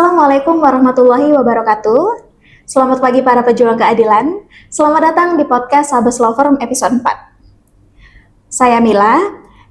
Assalamualaikum warahmatullahi wabarakatuh. Selamat pagi para pejuang keadilan. Selamat datang di podcast Sabes Law Firm episode 4. Saya Mila,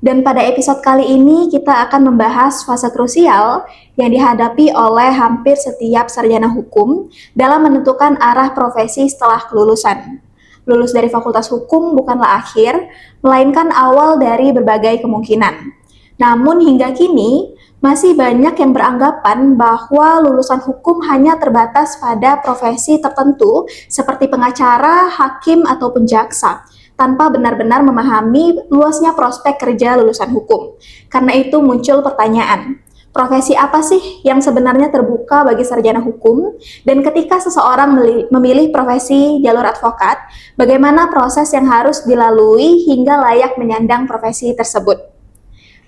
dan pada episode kali ini kita akan membahas fase krusial yang dihadapi oleh hampir setiap sarjana hukum dalam menentukan arah profesi setelah kelulusan. Lulus dari Fakultas Hukum bukanlah akhir, melainkan awal dari berbagai kemungkinan. Namun hingga kini, masih banyak yang beranggapan bahwa lulusan hukum hanya terbatas pada profesi tertentu seperti pengacara, hakim, ataupun jaksa, tanpa benar-benar memahami luasnya prospek kerja lulusan hukum. Karena itu muncul pertanyaan, profesi apa sih yang sebenarnya terbuka bagi sarjana hukum? Dan ketika seseorang memilih profesi jalur advokat, bagaimana proses yang harus dilalui hingga layak menyandang profesi tersebut?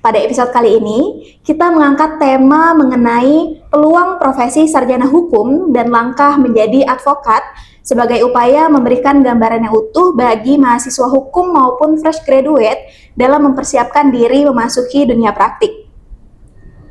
Pada episode kali ini, kita mengangkat tema mengenai peluang profesi sarjana hukum dan langkah menjadi advokat sebagai upaya memberikan gambaran yang utuh bagi mahasiswa hukum maupun fresh graduate dalam mempersiapkan diri memasuki dunia praktik.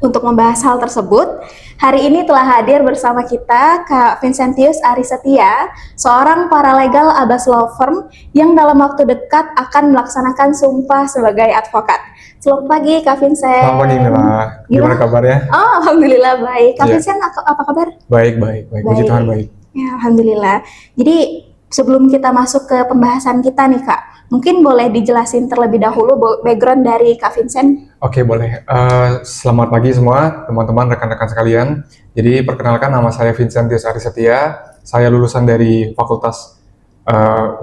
Untuk membahas hal tersebut, hari ini telah hadir bersama kita Kak Vincentius Ari Setia, seorang paralegal Abbas Law Firm yang dalam waktu dekat akan melaksanakan sumpah sebagai advokat. Selamat pagi Kak Vincent. Selamat pagi Mila, gimana kabarnya? Oh, alhamdulillah baik. Kak Vincent apa kabar? Baik. Puji Tuhan baik. Ya, alhamdulillah. Jadi sebelum kita masuk ke pembahasan kita nih Kak, mungkin boleh dijelasin terlebih dahulu background dari Kak Vincent? Oke, boleh. Selamat pagi semua teman-teman, rekan-rekan sekalian. Jadi perkenalkan, nama saya Vincentius Ari Setia. Saya lulusan dari Fakultas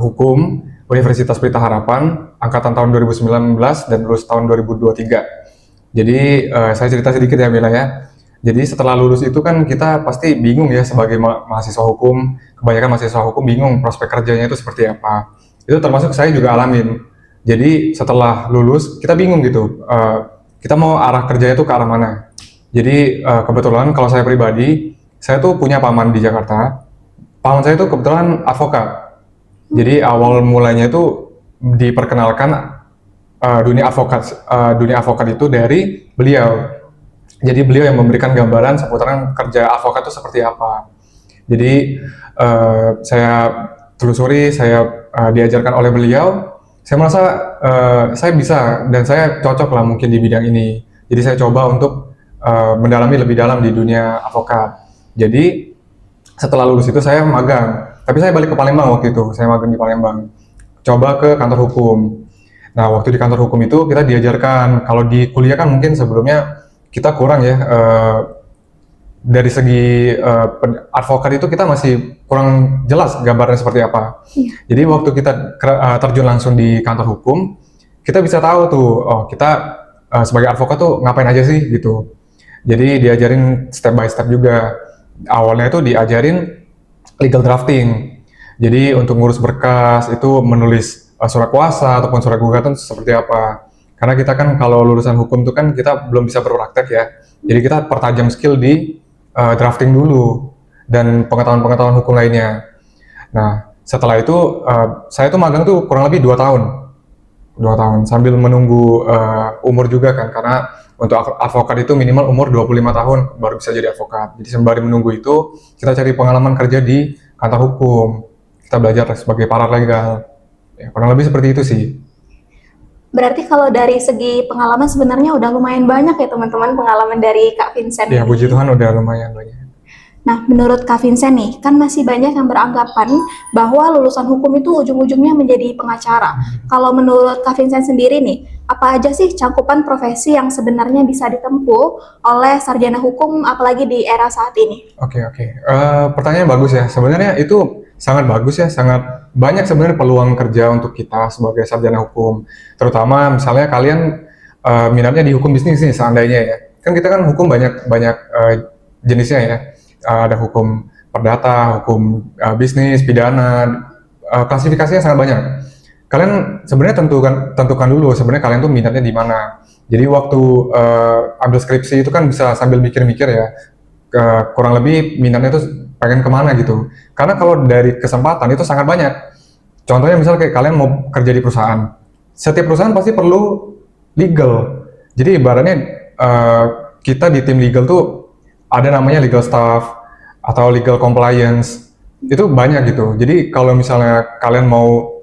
Hukum Universitas Pelita Harapan, angkatan tahun 2019 dan lulus tahun 2023. Jadi saya cerita sedikit ya Mila ya. Jadi setelah lulus itu kan kita pasti bingung ya sebagai mahasiswa hukum. Kebanyakan mahasiswa hukum bingung prospek kerjanya itu seperti apa. Itu termasuk saya juga alamin. Jadi setelah lulus kita bingung gitu. Kita mau arah kerjanya itu ke arah mana. Jadi kebetulan kalau saya pribadi, saya tuh punya paman di Jakarta. Paman saya itu kebetulan advokat. Jadi awal mulanya itu diperkenalkan dunia advokat itu dari beliau. Jadi beliau yang memberikan gambaran seputaran kerja advokat itu seperti apa. Jadi saya telusuri, saya diajarkan oleh beliau. Saya merasa saya bisa dan saya cocok lah mungkin di bidang ini. Jadi saya coba untuk mendalami lebih dalam di dunia advokat. Jadi setelah lulus itu saya magang. Tapi saya balik ke Palembang waktu itu, saya magang di Palembang. Coba ke kantor hukum. Nah, waktu di kantor hukum itu kita diajarkan, kalau di kuliah kan mungkin sebelumnya kita kurang ya, dari segi advokat itu kita masih kurang jelas gambarnya seperti apa. Iya. Jadi waktu kita terjun langsung di kantor hukum, kita bisa tahu tuh, oh kita sebagai advokat tuh ngapain aja sih gitu. Jadi diajarin step by step juga. Awalnya itu diajarin legal drafting. Jadi untuk ngurus berkas itu menulis surat kuasa ataupun surat gugatan seperti apa. Karena kita kan kalau lulusan hukum itu kan kita belum bisa berpraktek ya. Jadi kita pertajam skill di drafting dulu dan pengetahuan-pengetahuan hukum lainnya. Nah, setelah itu saya tuh magang tuh kurang lebih 2 tahun. 2 tahun sambil menunggu umur juga kan, karena untuk advokat itu minimal umur 25 tahun baru bisa jadi advokat. Jadi sembari menunggu itu, kita cari pengalaman kerja di kantor hukum. Kita belajar sebagai paralegal. Ya, kurang lebih seperti itu sih. Berarti kalau dari segi pengalaman sebenarnya udah lumayan banyak ya teman-teman pengalaman dari Kak Vincent. Ya, puji Tuhan udah lumayan banyak. Nah, menurut Kak Vincent nih, kan masih banyak yang beranggapan bahwa lulusan hukum itu ujung-ujungnya menjadi pengacara. Kalau menurut Kak Vincent sendiri nih, apa aja sih cakupan profesi yang sebenarnya bisa ditempuh oleh sarjana hukum apalagi di era saat ini? Oke. Pertanyaan bagus ya. Sebenarnya itu sangat bagus ya, sangat banyak sebenarnya peluang kerja untuk kita sebagai sarjana hukum. Terutama misalnya kalian minatnya di hukum bisnis nih seandainya ya. Kan kita kan hukum banyak jenisnya ya. Ada hukum perdata, hukum bisnis, pidana, klasifikasinya sangat banyak. Kalian sebenarnya tentukan dulu sebenarnya kalian tuh minatnya di mana. Jadi waktu ambil skripsi itu kan bisa sambil mikir-mikir ya, kurang lebih minatnya tuh pengen kemana gitu. Karena kalau dari kesempatan itu sangat banyak. Contohnya misalnya kayak kalian mau kerja di perusahaan, setiap perusahaan pasti perlu legal. Jadi ibaratnya kita di tim legal tuh ada namanya legal staff atau legal compliance, itu banyak gitu. Jadi kalau misalnya kalian mau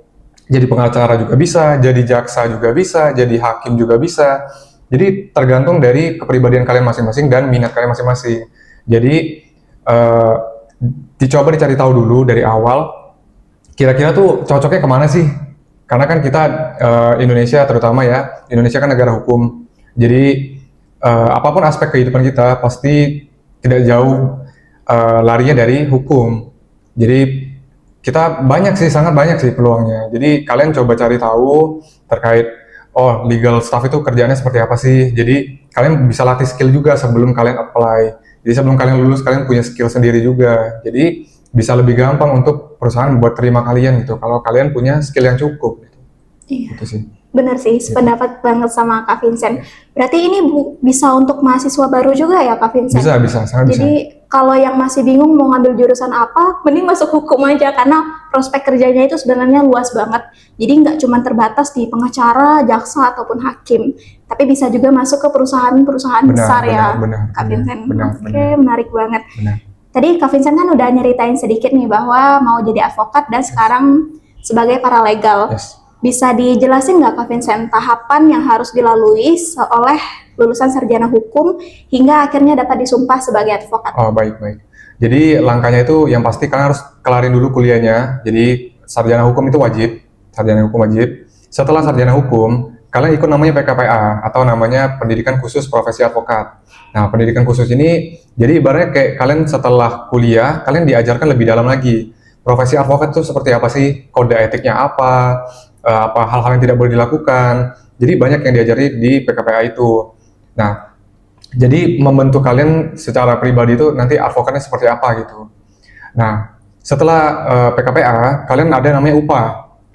jadi pengacara juga bisa, jadi jaksa juga bisa, jadi hakim juga bisa. Jadi tergantung dari kepribadian kalian masing-masing dan minat kalian masing-masing. Jadi eh, dicoba dicari tahu dulu dari awal, kira-kira tuh cocoknya kemana sih? Karena kan kita Indonesia terutama ya, Indonesia kan negara hukum. Jadi apapun aspek kehidupan kita pasti tidak jauh larinya dari hukum. Jadi kita banyak sih, sangat banyak sih peluangnya. Jadi kalian coba cari tahu terkait, oh legal staff itu kerjaannya seperti apa sih. Jadi kalian bisa latih skill juga sebelum kalian apply. Jadi sebelum kalian lulus kalian punya skill sendiri juga. Jadi bisa lebih gampang untuk perusahaan buat terima kalian gitu. Kalau kalian punya skill yang cukup. Gitu. Iya. Gitu sih. Benar sih, sependapat banget sama Kak Vincent. Berarti ini bisa untuk mahasiswa baru juga ya Kak Vincent? Bisa, sangat bisa. Jadi kalau yang masih bingung mau ngambil jurusan apa, mending masuk hukum aja karena prospek kerjanya itu sebenarnya luas banget. Jadi nggak cuma terbatas di pengacara, jaksa ataupun hakim, tapi bisa juga masuk ke perusahaan-perusahaan besar ya, Kak Vincent. Oke, menarik banget. Benar. Tadi Kak Vincent kan udah nyeritain sedikit nih bahwa mau jadi advokat dan sekarang sebagai paralegal. Yes. Bisa dijelasin nggak Kak Vincent tahapan yang harus dilalui oleh lulusan sarjana hukum hingga akhirnya dapat disumpah sebagai advokat? Oh, baik. Jadi langkahnya itu yang pasti kalian harus kelarin dulu kuliahnya. Jadi sarjana hukum itu wajib, sarjana hukum wajib. Setelah sarjana hukum, kalian ikut namanya PKPA atau namanya Pendidikan Khusus Profesi Advokat. Nah, pendidikan khusus ini jadi ibaratnya kayak kalian setelah kuliah, kalian diajarkan lebih dalam lagi. Profesi advokat itu seperti apa sih? Kode etiknya apa hal-hal yang tidak boleh dilakukan. Jadi banyak yang diajari di PKPA itu. Nah, jadi membentuk kalian secara pribadi itu nanti advokatnya seperti apa gitu. Nah, setelah PKPA, kalian ada namanya UPA,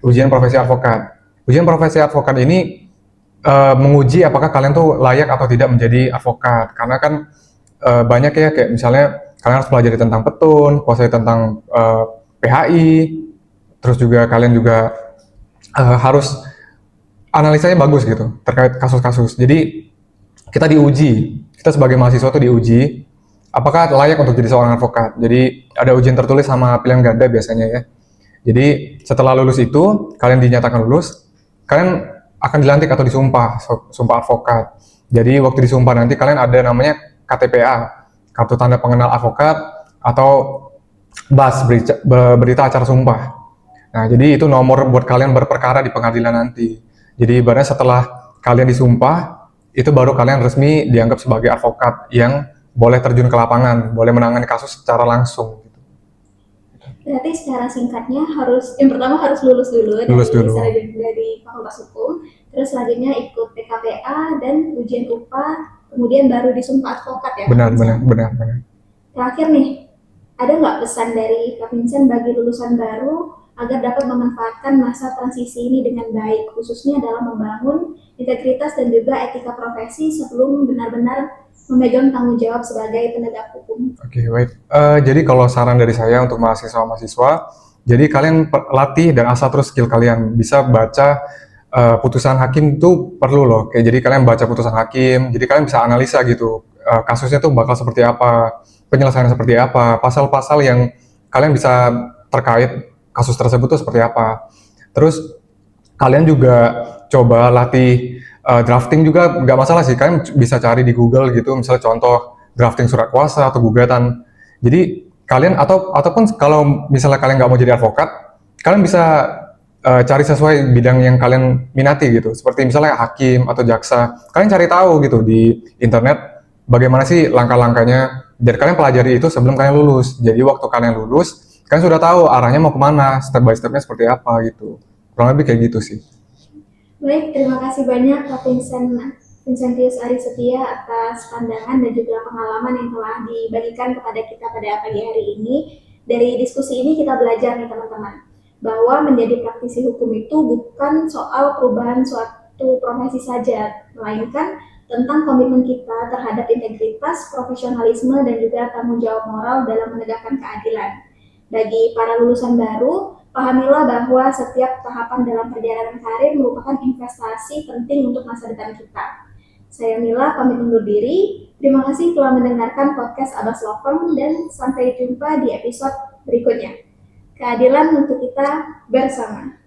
ujian profesi advokat. Ujian profesi advokat ini menguji apakah kalian tuh layak atau tidak menjadi advokat. Karena kan banyak ya kayak misalnya kalian harus pelajari tentang petun, kuasai tentang PHI, terus juga kalian juga harus analisanya bagus gitu terkait kasus-kasus. Jadi kita diuji, kita sebagai mahasiswa tuh diuji apakah layak untuk jadi seorang advokat. Jadi ada ujian tertulis sama pilihan ganda biasanya ya. Jadi setelah lulus itu kalian dinyatakan lulus, kalian akan dilantik atau disumpah, sumpah advokat. Jadi waktu disumpah nanti kalian ada namanya KTPA, kartu tanda pengenal advokat atau BAS, berita acara sumpah. Nah, jadi itu nomor buat kalian berperkara di pengadilan nanti. Jadi ibaratnya setelah kalian disumpah, itu baru kalian resmi dianggap sebagai advokat yang boleh terjun ke lapangan, boleh menangani kasus secara langsung. Berarti secara singkatnya yang pertama harus lulus dulu dari Fakultas Hukum, terus selanjutnya ikut PKPA dan ujian UPA, kemudian baru disumpah advokat ya? Benar. Terakhir nih, ada nggak pesan dari Kak Vincent bagi lulusan baru agar dapat memanfaatkan masa transisi ini dengan baik, khususnya dalam membangun integritas dan juga etika profesi sebelum benar-benar memegang tanggung jawab sebagai penegak hukum? Oke, baik. Jadi kalau saran dari saya untuk mahasiswa-mahasiswa, jadi kalian latih dan asah terus skill kalian. Bisa baca putusan hakim itu perlu loh. Kayak jadi kalian baca putusan hakim, jadi kalian bisa analisa gitu. Kasusnya tuh bakal seperti apa, penyelesaiannya seperti apa, pasal-pasal yang kalian bisa terkait kasus tersebut tuh seperti apa. Terus kalian juga coba latih drafting juga nggak masalah sih. Kalian bisa cari di Google gitu, misalnya contoh drafting surat kuasa atau gugatan. Jadi kalian ataupun kalau misalnya kalian nggak mau jadi advokat, kalian bisa cari sesuai bidang yang kalian minati gitu. Seperti misalnya hakim atau jaksa. Kalian cari tahu gitu di internet bagaimana sih langkah-langkahnya. Dan kalian pelajari itu sebelum kalian lulus. Jadi waktu kalian lulus, kalian sudah tahu arahnya mau kemana, step by stepnya seperti apa gitu. Kurang lebih kayak gitu sih. Baik, terima kasih banyak Kak Vincentius Ari Setia atas pandangan dan juga pengalaman yang telah dibagikan kepada kita pada pagi hari ini. Dari diskusi ini kita belajar nih teman-teman, bahwa menjadi praktisi hukum itu bukan soal perubahan suatu profesi saja, melainkan tentang komitmen kita terhadap integritas, profesionalisme, dan juga tanggung jawab moral dalam menegakkan keadilan. Bagi para lulusan baru, pahamilah bahwa setiap tahapan dalam perjalanan karir merupakan investasi penting untuk masa depan kita. Saya Mila, pamit undur diri. Terima kasih telah mendengarkan podcast Abbas Law Firm dan sampai jumpa di episode berikutnya. Keadilan untuk kita bersama.